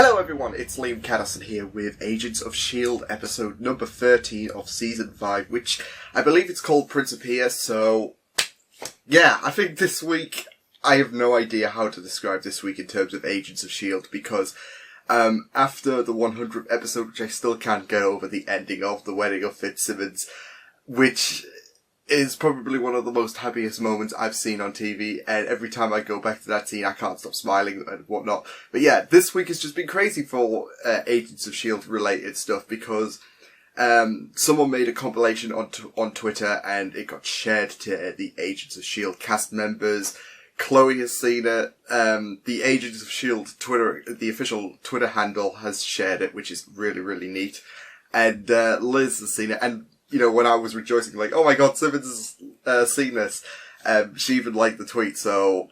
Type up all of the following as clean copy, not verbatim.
Hello everyone, it's Liam Catterson here with Agents of S.H.I.E.L.D. episode number 13 of season 5, which I believe it's called Principia, so yeah, I think this week, I have no idea how to describe this week in terms of Agents of S.H.I.E.L.D. because after the 100th episode, which I still can't get over the ending of the wedding of Fitzsimmons, which is probably one of the most happiest moments I've seen on TV, and every time I go back to that scene, I can't stop smiling and whatnot. But yeah, this week has just been crazy for Agents of S.H.I.E.L.D. related stuff, because someone made a compilation on Twitter, and it got shared to the Agents of S.H.I.E.L.D. cast members. Chloe has seen it. The Agents of S.H.I.E.L.D. Twitter, the official Twitter handle, has shared it, which is really, really neat. And Liz has seen it, and you know, when I was rejoicing, like, oh my god, Simmons has seen this, she even liked the tweet, so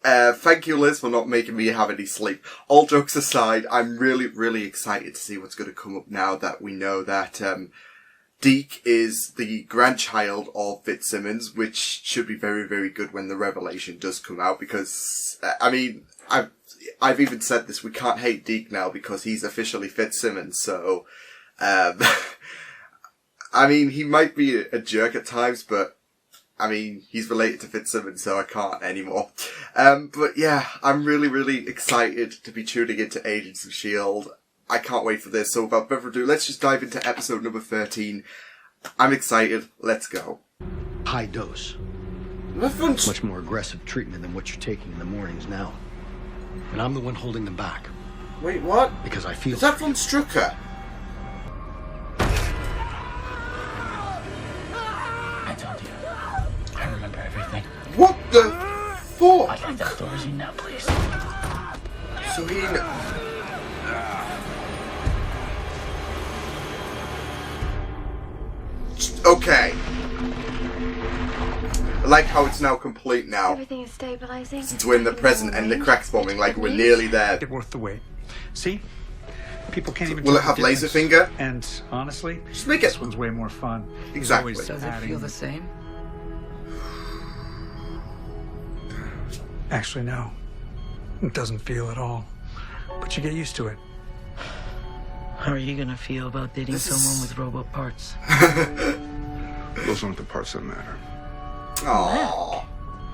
thank you, Liz, for not making me have any sleep. All jokes aside, I'm really, really excited to see what's going to come up now that we know that Deke is the grandchild of Fitzsimmons, which should be very, very good when the revelation does come out, because, I mean, I've even said this, we can't hate Deke now because he's officially Fitzsimmons, so I mean, he might be a jerk at times, but, I mean, he's related to Fitzsimmons, so I can't anymore. But yeah, I'm really, really excited to be tuning into Agents of S.H.I.E.L.D. I can't wait for this, so without further ado, let's just dive into episode number 13. I'm excited, let's go. High dose. Much more aggressive treatment than what you're taking in the mornings now. And I'm the one holding them back. Wait, what? Because I feel... Is that from Strucker? I remember everything. What the fuck? I'd like that doors in now, please. So he... Okay. I like how it's now complete now. Everything is stabilizing. Since we're in the present and the cracks forming, like we're nearly there. It worth the wait. See? People can't even. Will it have laser finger? And honestly, just make it. This one's way more fun. Exactly. Does it feel the same? Actually, no. It doesn't feel at all. But you get used to it. How are you gonna feel about dating someone with robot parts? Those aren't the parts that matter. Aww.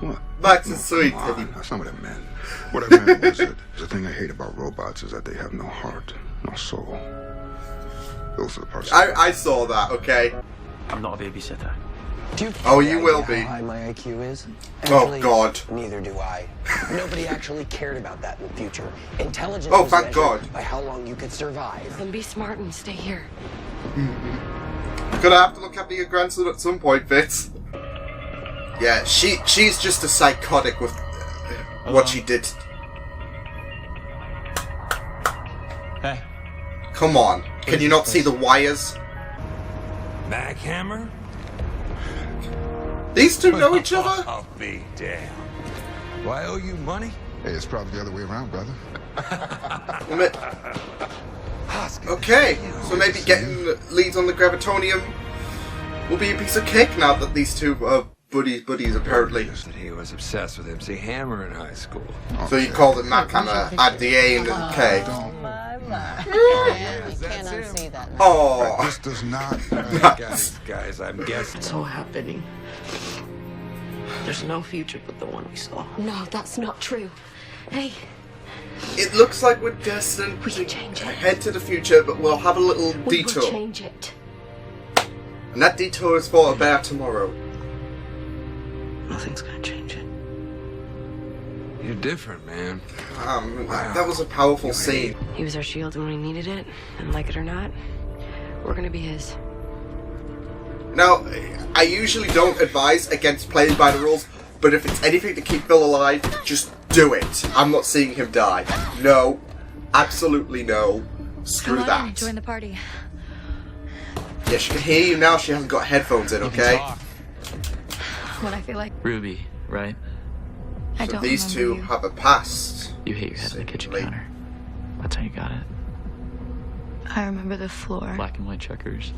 What? That's a sweet. That's not what I meant. What I meant was that the thing I hate about robots is that they have no heart, no soul. Those are the parts. I saw that, okay? I'm not a babysitter. Oh, you will be. How high my IQ is? Oh, God. Neither do I. Nobody actually cared about that in the future. Intelligence was thank God. By how long you could survive. Then be smart and stay here. You're gonna have to look after your grandson at some point, Fitz. Yeah, she's just a psychotic with what she did. Hey. Come on. Can you not see the wires? Backhammer? These two know each other? I'll be damned. Do I owe you money? Hey, it's probably the other way around, brother. Okay, so maybe getting leads on the Gravitonium will be a piece of cake now that these two are buddies apparently. That he was obsessed with MC Hammer in high school. So you called it Mac Hammer, add the A and the K. You cannot unsee that now. Oh, this does not. Guys, I'm guessing. It's all happening. There's no future but the one we saw. No, that's not true. Hey. It looks like we're destined We can change it. head to the future, but we'll have a little detour. We will change it. And that detour is for a better tomorrow. Nothing's gonna change it. You're different, man. That was a powerful scene. He was our shield when we needed it, and like it or not, we're gonna be his. Now, I usually don't advise against playing by the rules, but if it's anything to keep Phil alive, just do it. I'm not seeing him die. No. Absolutely no. Screw Come that. on, join the party. Yeah, she can hear you now, she hasn't got headphones in, okay? When I feel like Ruby, right? I So don't these two remember you. have a past. You hit your head on the kitchen Simply. counter. That's how you got it. I remember the floor. Black and white checkers.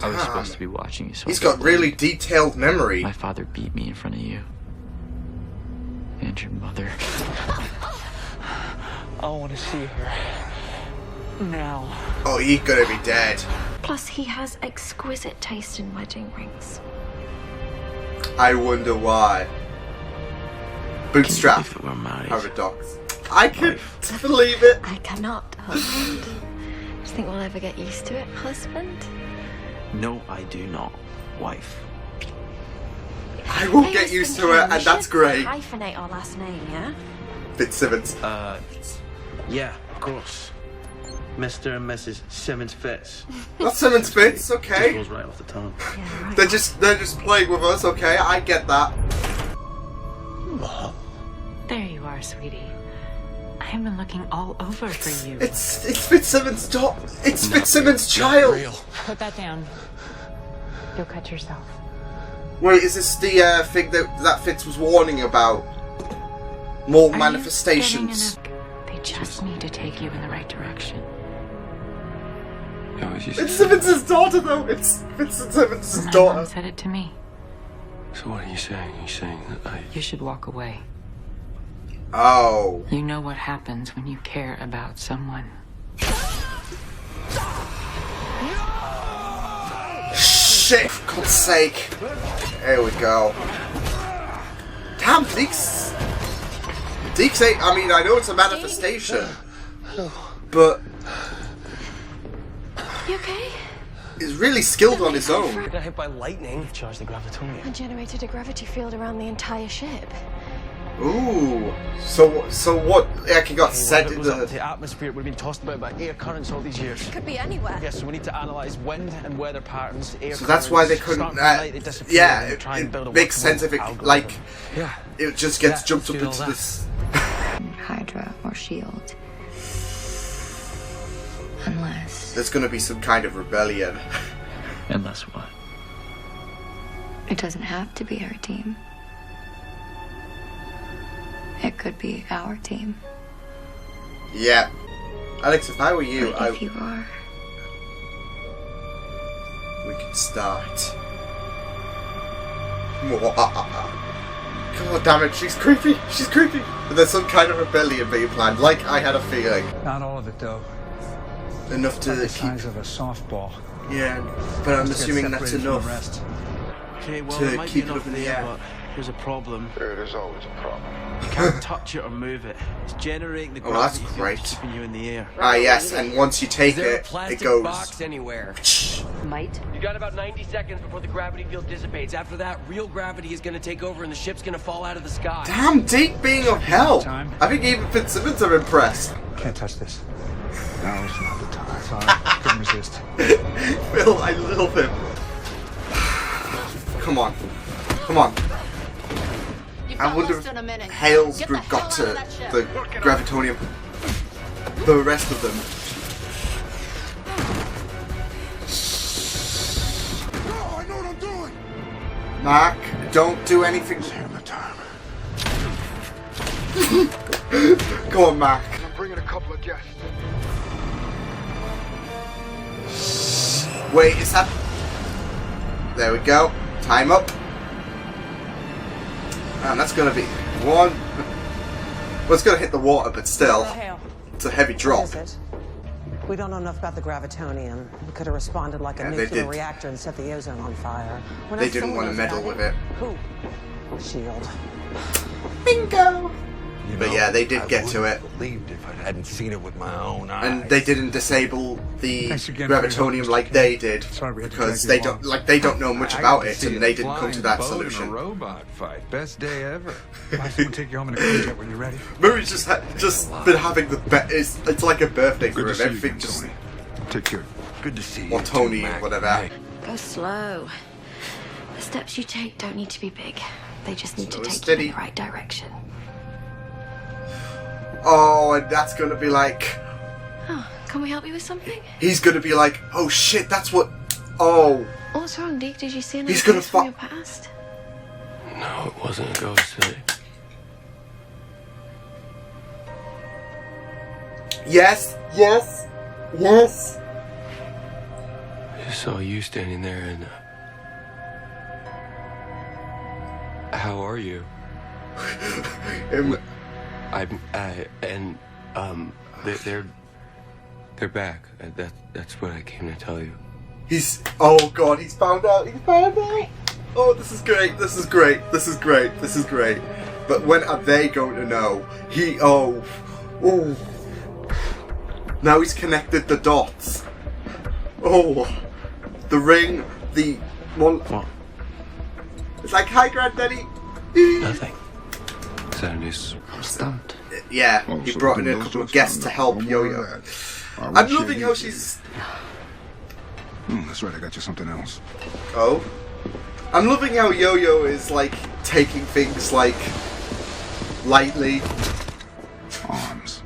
I was supposed to be watching you, so He's got really detailed memory. my father beat me in front of you. And your mother. I want to see her. now. Oh, he's gonna be dead. Plus, he has exquisite taste in wedding rings. I wonder why. Bootstrap If it were married. paradox. I can believe it. I cannot, husband. Do you think we'll ever get used to it, husband? No, I do not, wife. I will Hey, get listen, used to Ken, it, we and that's should great. Hyphenate our last name, yeah? Fitzsimmons. Yeah, of course. Mr. and Mrs. Simmons Fitz. Not Simmons Fitz, Just okay. rolls right off the tongue. Yeah, right. They're just playing with us, okay? I get that. There you are, sweetie. I have been looking all over for you. It's Fitzsimmons' daughter. It's Fitzsimmons' child. Put that down. You'll cut yourself. Wait, is this the thing that Fitz was warning about? More Are manifestations. you getting enough? They just need to take you in the right direction. It's Simmons' daughter, though. It's Fitzsimmons' My daughter. mom said it to me. So what are you saying? You're saying that You should walk away. Oh. You know what happens when you care about someone. Shit, for God's sake. There we go. Damn, Deke's... I mean, I know it's a manifestation. But... You okay? he's really skilled on his own. Got hit by lightning. Charged the Gravitonium. And generated a gravity field around the entire ship. Ooh. So what actually got set in Up the... the atmosphere, would have been tossed about by air currents all these years. Could be anywhere. Yes, so we need to analyse wind and weather patterns, air So that's why they couldn't... currents, starting from light, they disappear, yeah, and try and build a it makes sense if it, algorithm. like... Yeah. It just gets Yeah, jumped up do all into that. this... Hydra or Shield. Unless There's gonna be some kind of rebellion. Unless what? it doesn't have to be our team. It could be our team. Yeah. Alex, if I were you, But if you are, we could start. God damn it, she's creepy. She's creepy. But there's some kind of rebellion being planned, like I had a feeling. Not all of it, though. Enough to Not the keep... size of a softball. Yeah, but I'm Just get assuming that's separated from the enough. rest. Okay, well, To it might keep be it enough up in the there, air. but here's a problem. There's always a problem. You can't touch it or move it. It's generating the Oh, that's gravity field great. keeping you in the air. Ah, yes, and once you take Is there a it, plastic it goes... box anywhere? Might? You got about 90 seconds before the gravity field dissipates. After that, real gravity is going to take over and the ship's going to fall out of the sky. Damn, Deke being of hell. Time. I think even Fitzsimmons are impressed. Can't touch this. Now's not the time. Sorry, couldn't resist. Phil, I love him. Come on. Come on. I wonder if Hale's group got to the Gravitonium. The rest of them. No, I know what I'm doing. Mark, don't do anything. Damn the time. Go on, Mark. I'm bringing a couple of guests. Wait, is that... There we go. Time up. And that's gonna be one... Well, it's gonna hit the water, but still. It's a heavy drop. What is it? We don't know enough about the Gravitonium. We could have responded like Yeah, a they nuclear did. reactor and set the ozone on fire. We're They not didn't someone want to knows meddle about with it. Who? Shield. Bingo! You But know, yeah, they did get to I it. wouldn't have believed if I hadn't seen it with my own eyes. And they didn't disable the Thanks again for your help, Gravitonium Mr. like King. they did. Sorry we had to Because drag you they along. don't know much I about got to it, see and a they didn't come to that flying boat in solution. a robot fight. Best day ever. I'll someone take you home in a cruise jet when you're ready. Murray's just been having the best. It's like a birthday for Good to him. see you Everything again, just... Tony. Take care. Good to see you. Or Tony, too, Mac. whatever. Hey. Go slow. The steps you take don't need to be big. They just need Slow to and take steady. you in the right direction. Oh, and that's gonna be like... Oh, can we help you with something? He's gonna be like, oh shit, that's what... Oh. What's wrong, Deke? Did you see He's anything gonna from fu- your past? No, it wasn't a ghost. Yes, yes, yes. I just saw you standing there and... How are you? Him- They're They're back. That's what I came to tell you. Oh god, he's found out. He's found out. Oh, this is great. This is great. This is great. This is great. But when are they going to know? Oh. Now he's connected the dots. Oh, the ring, the one. What? It's like, hi, Granddaddy. Nothing. Is that a news? I'm stumped. Yeah, Oh, he so brought in a those couple of just guests found to out. help Don't worry Yo-Yo. about that. I'm loving how she's... That's right, I got you something else. Oh? I'm loving how Yo-Yo is, like, taking things, like, lightly. Arms.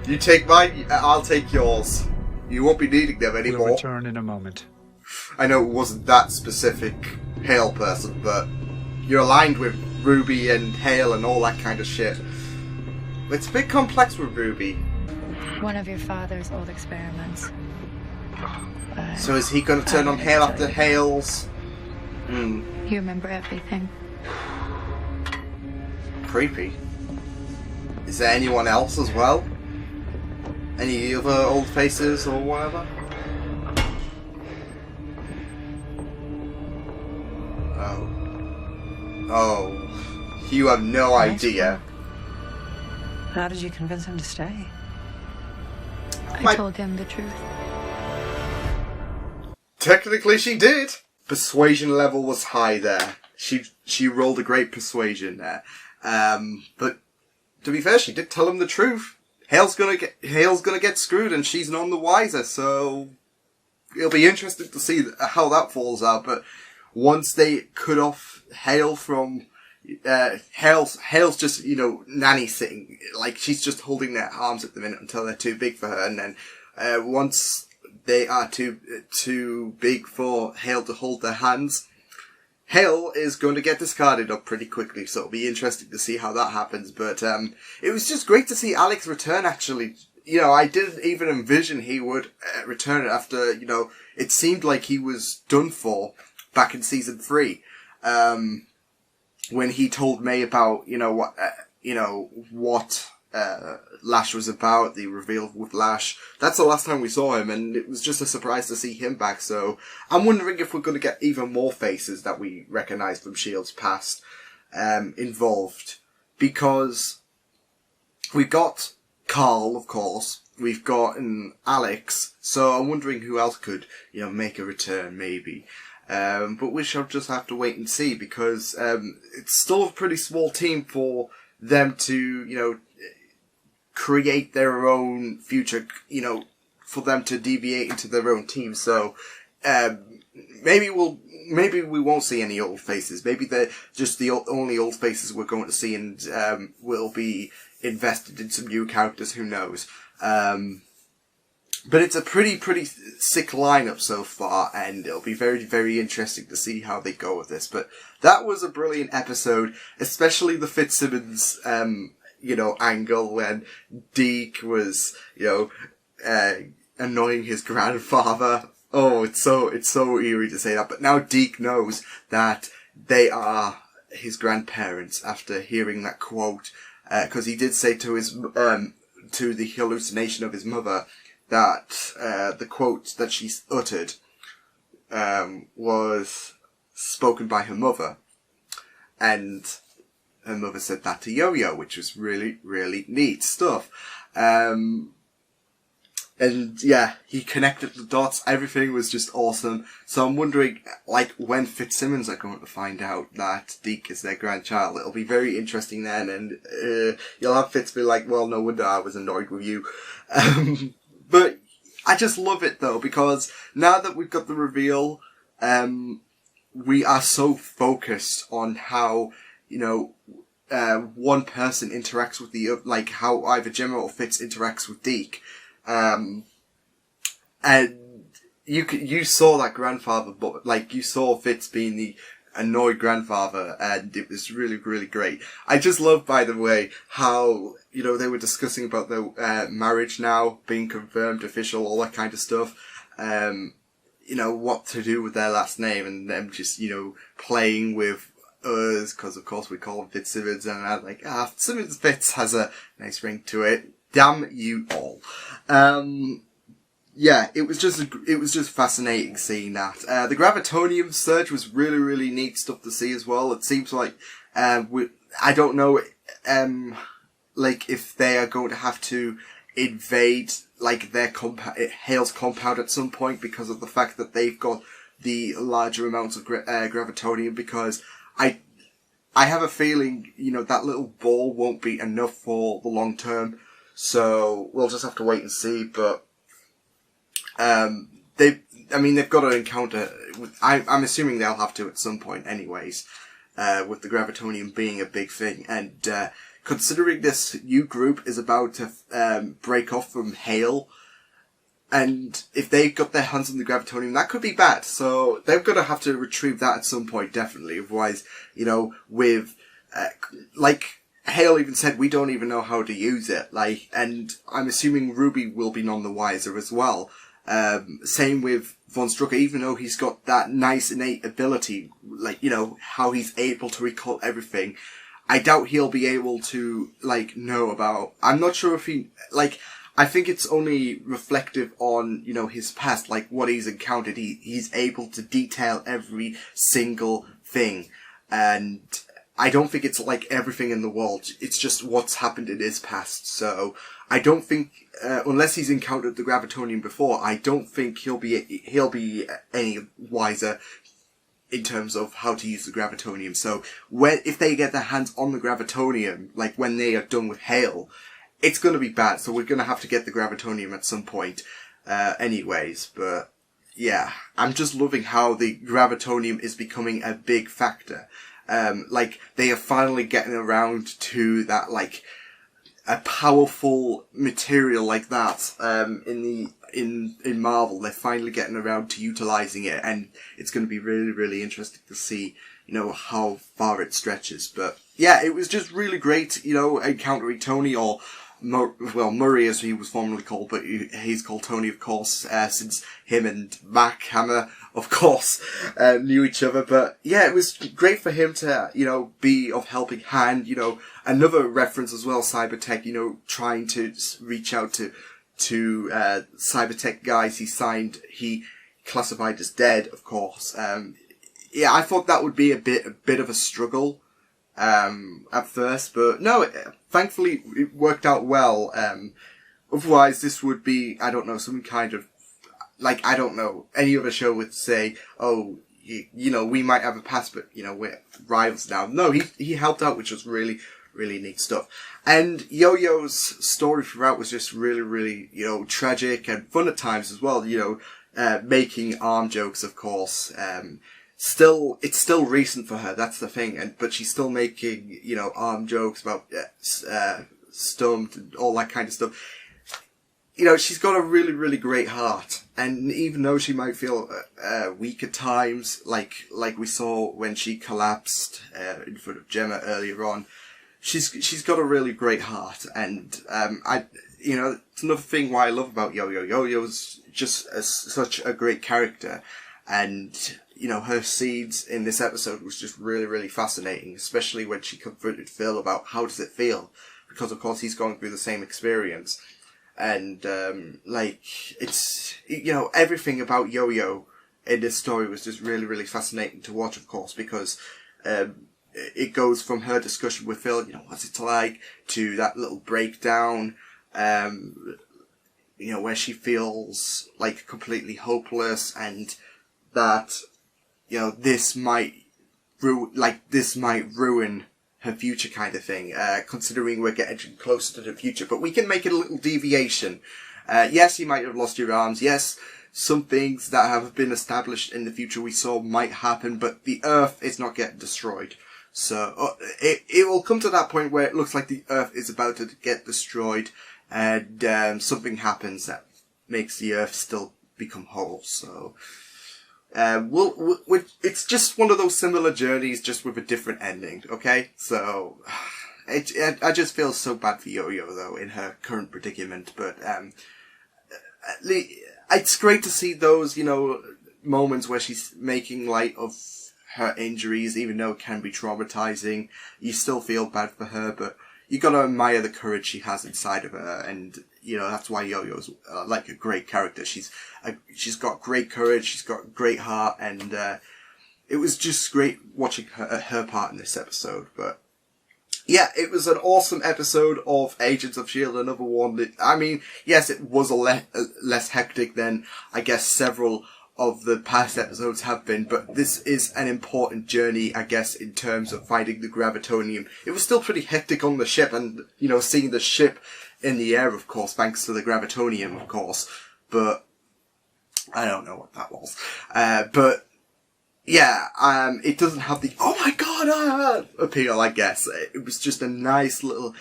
You take mine, I'll take yours. You won't be needing them anymore. We'll return in a moment. I know it wasn't that specific Hale person, but you're aligned with Ruby and Hale and all that kind of shit. It's a bit complex with Ruby. One of your father's old experiments. So is he going to turn on Hale after Hale's? You remember everything. Creepy. Is there anyone else as well? Any other old faces or whatever? Oh, you have no idea. How did you convince him to stay? I told him the truth. Technically she did. Persuasion level was high there. She rolled a great persuasion there. But to be fair, she did tell him the truth. Hale's gonna get screwed and she's none the wiser, so it'll be interesting to see how that falls out. But once they cut off Hale from Hale's just, nanny sitting, like she's just holding their arms at the minute until they're too big for her, and then once they are too big for Hale to hold their hands, Hale is going to get discarded up pretty quickly, so it'll be interesting to see how that happens. But it was just great to see Alex return, actually. I didn't even envision he would return after, it seemed like he was done for back in season 3. When he told May about, what Lash was about, the reveal with Lash. That's the last time we saw him, and it was just a surprise to see him back. So I'm wondering if we're going to get even more faces that we recognise from S.H.I.E.L.D's past involved. Because we've got Carl, of course. We've got Alex. So I'm wondering who else could, make a return, maybe. But we shall just have to wait and see, because it's still a pretty small team for them to, create their own future, for them to deviate into their own team. So maybe we won't see any old faces. Maybe they're just the only old faces we're going to see, and we'll be invested in some new characters. Who knows? But it's a pretty sick lineup so far, and it'll be very, very interesting to see how they go with this. But that was a brilliant episode, especially the Fitzsimmons, angle when Deke was, annoying his grandfather. Oh, it's so eerie to say that. But now Deke knows that they are his grandparents after hearing that quote, because he did say to his, to the hallucination of his mother, that the quote that she uttered was spoken by her mother, and her mother said that to Yo-Yo, which was really, really neat stuff. And yeah, he connected the dots. Everything was just awesome. So I'm wondering, when Fitzsimmons are going to find out that Deke is their grandchild. It'll be very interesting then, and you'll have Fitz be like, well, no wonder I was annoyed with you. But I just love it though, because now that we've got the reveal, we are so focused on how, one person interacts with the other, how either Gemma or Fitz interacts with Deke. And you saw that grandfather, but you saw Fitz being the annoyed grandfather, and it was really, really great. I just love, by the way, how, they were discussing about the marriage now being confirmed, official, all that kind of stuff. What to do with their last name, and them just, playing with us, because of course we call him Fitzsimmons, and I'm like, Simmons Fitz has a nice ring to it. damn you all. Yeah, it was just fascinating seeing that. The Gravitonium surge was really, really neat stuff to see as well. It seems like, I don't know, like if they are going to have to invade like their Hale's compound at some point because of the fact that they've got the larger amounts of Gravitonium, because I have a feeling, that little ball won't be enough for the long term, so we'll just have to wait and see. But they've got to encounter. I'm assuming they'll have to at some point, anyways. With the Gravitonium being a big thing, and considering this new group is about to break off from Hale, and if they've got their hands on the Gravitonium, that could be bad. So they're going to have to retrieve that at some point, definitely. Otherwise, with like Hale even said, we don't even know how to use it. And I'm assuming Ruby will be none the wiser as well. Same with Von Strucker, even though he's got that nice innate ability, how he's able to recall everything. I doubt he'll be able to, know about, I'm not sure if I think it's only reflective on, his past, what he's encountered. He's able to detail every single thing. And I don't think it's everything in the world. It's just what's happened in his past. So I don't think, unless he's encountered the Gravitonium before, I don't think he'll be any wiser in terms of how to use the Gravitonium. So if they get their hands on the Gravitonium, when they are done with Hale, it's going to be bad. So we're going to have to get the Gravitonium at some point, anyways. But yeah, I'm just loving how the Gravitonium is becoming a big factor. They are finally getting around to that, a powerful material like that, in Marvel. They're finally getting around to utilizing it, and it's going to be really, really interesting to see, how far it stretches. But yeah, it was just really great, encountering Tony, or Murray as he was formerly called, but he's called Tony, of course, since him and Mac Hammer, of course, knew each other. But yeah, it was great for him to, be of helping hand, another reference as well, Cybertech, trying to reach out to Cybertech guys he classified as dead, of course. Yeah, I thought that would be a bit of a struggle, at first, but no, thankfully it worked out well. Otherwise this would be, I don't know, some kind of, I don't know, any other show would say, oh, we might have a past, but, we're rivals now. No, he helped out, which was really, really neat stuff. And Yo-Yo's story throughout was just really, really, tragic and fun at times as well, making arm jokes, of course. It's still recent for her, that's the thing, but she's still making, arm jokes about, stumped and all that kind of stuff. She's got a really, really great heart, and even though she might feel, weak at times, like we saw when she collapsed, in front of Gemma earlier on, she's got a really great heart, and, it's another thing why I love about Yo-Yo. Yo-Yo's just such a great character, and, her scenes in this episode was just really, really fascinating, especially when she confronted Phil about how does it feel, because of course he's going through the same experience, and, it's, everything about Yo-Yo in this story was just really, really fascinating to watch, of course, because, it goes from her discussion with Phil, what's it like, to that little breakdown, where she feels completely hopeless, and that, this might ruin her future kind of thing, considering we're getting closer to the future, but we can make it a little deviation. Yes, you might have lost your arms, yes, some things that have been established in the future we saw might happen, but the Earth is not getting destroyed. So, it will come to that point where it looks like the Earth is about to get destroyed, and, something happens that makes the Earth still become whole, so, it's just one of those similar journeys, just with a different ending, okay? So, I just feel so bad for Yo-Yo, though, in her current predicament, but, it's great to see those, moments where she's making light of her injuries, even though it can be traumatizing. You still feel bad for her, but, you gotta admire the courage she has inside of her, and you know that's why Yo-Yo's like a great character. She's got great courage, she's got great heart, and it was just great watching her part in this episode. But yeah, it was an awesome episode of Agents of S.H.I.E.L.D., another one that, I mean, yes, it was less hectic than, I guess, several of the past episodes have been, but this is an important journey, I guess, in terms of finding the Gravitonium. It was still pretty hectic on the ship, and, you know, seeing the ship in the air, of course, thanks to the Gravitonium, of course, but I don't know what that was. But yeah, it doesn't have the, oh my god, appeal, I guess. It was just a nice little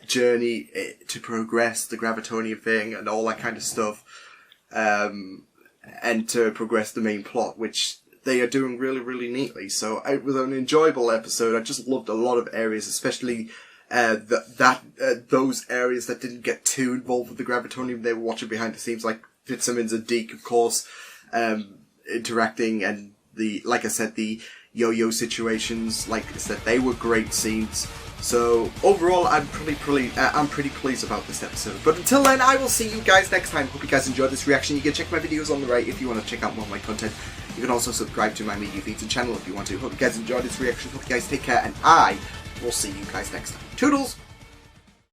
journey to progress the Gravitonium thing and all that kind of stuff. And to progress the main plot, which they are doing really, really neatly. So it was an enjoyable episode. I just loved a lot of areas, especially those areas that didn't get too involved with the Gravitonium. They were watching behind the scenes, like Fitzsimmons and Deke, of course, interacting, and like I said, the Yo-Yo situations. Like I said, they were great scenes. So overall, I'm pretty pleased about this episode. But until then, I will see you guys next time. Hope you guys enjoyed this reaction. You can check my videos on the right if you want to check out more of my content. You can also subscribe to my media feeds and channel if you want to. Hope you guys enjoyed this reaction. Hope you guys take care, and I will see you guys next time. Toodles!